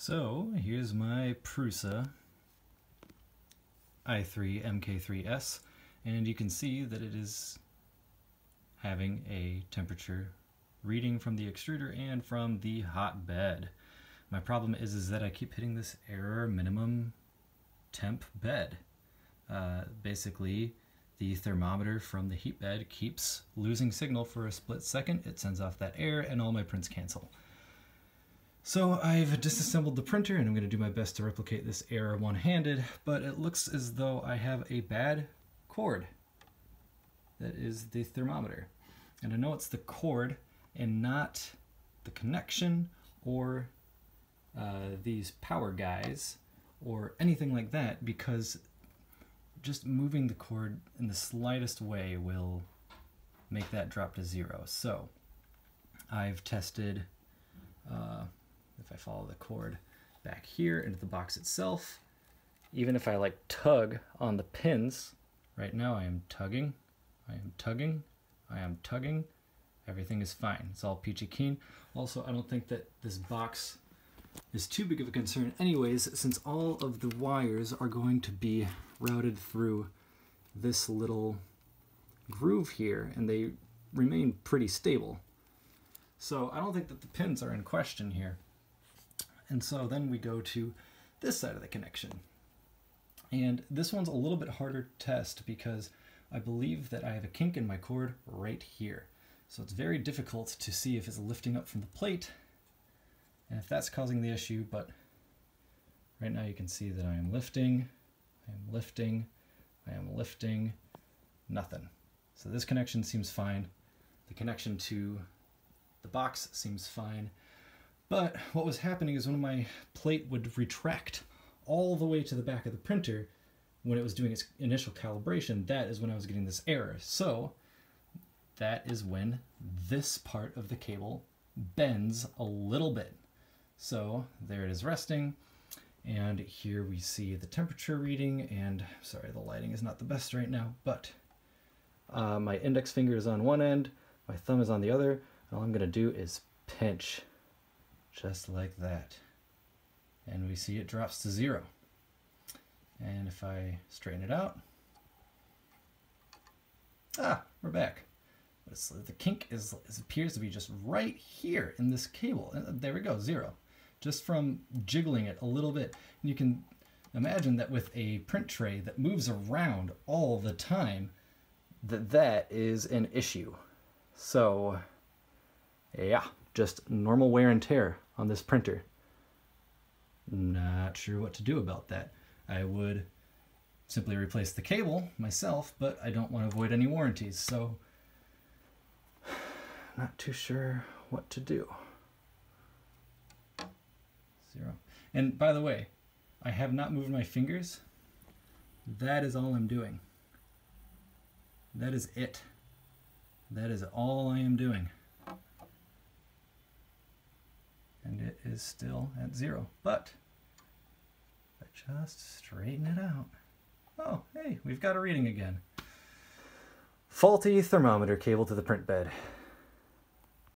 So here's my Prusa i3 MK3S, and you can see that it is having a temperature reading from the extruder and from the hot bed. My problem is that I keep hitting this error minimum temp bed. Basically, the thermometer from the heat bed keeps losing signal for a split second. It sends off that error and all my prints cancel. So I've disassembled the printer and I'm going to do my best to replicate this error one-handed, but it looks as though I have a bad cord. That is the thermometer. And I know it's the cord and not the connection or these power guys or anything like that, because just moving the cord in the slightest way will make that drop to zero. So I've tested, if I follow the cord back here into the box itself, even if I like tug on the pins, right now I am tugging, I am tugging, I am tugging, everything is fine. It's all peachy keen. Also, I don't think that this box is too big of a concern anyways, since all of the wires are going to be routed through this little groove here, and they remain pretty stable. So I don't think that the pins are in question here. And so then we go to this side of the connection. And this one's a little bit harder to test because I believe that I have a kink in my cord right here. So it's very difficult to see if it's lifting up from the plate and if that's causing the issue, but right now you can see that I am lifting, I am lifting, I am lifting, nothing. So this connection seems fine. The connection to the box seems fine. But what was happening is when my plate would retract all the way to the back of the printer when it was doing its initial calibration, that is when I was getting this error. So that is when this part of the cable bends a little bit. So there it is resting, and here we see the temperature reading, and sorry, the lighting is not the best right now, but my index finger is on one end, my thumb is on the other, and all I'm gonna do is pinch, just like that. And we see it drops to zero. And if I straighten it out, we're back. The kink appears to be just right here in this cable. And there we go, zero. Just from jiggling it a little bit. And you can imagine that with a print tray that moves around all the time, that is an issue. So yeah, just normal wear and tear on this printer. Not sure what to do about that. I would simply replace the cable myself, but I don't want to avoid any warranties, so not too sure what to do. Zero. And by the way, I have not moved my fingers. That is all I'm doing. That is it. That is all I am doing. And it is still at zero. But if I just straighten it out. Oh, hey, we've got a reading again. Faulty thermometer cable to the print bed.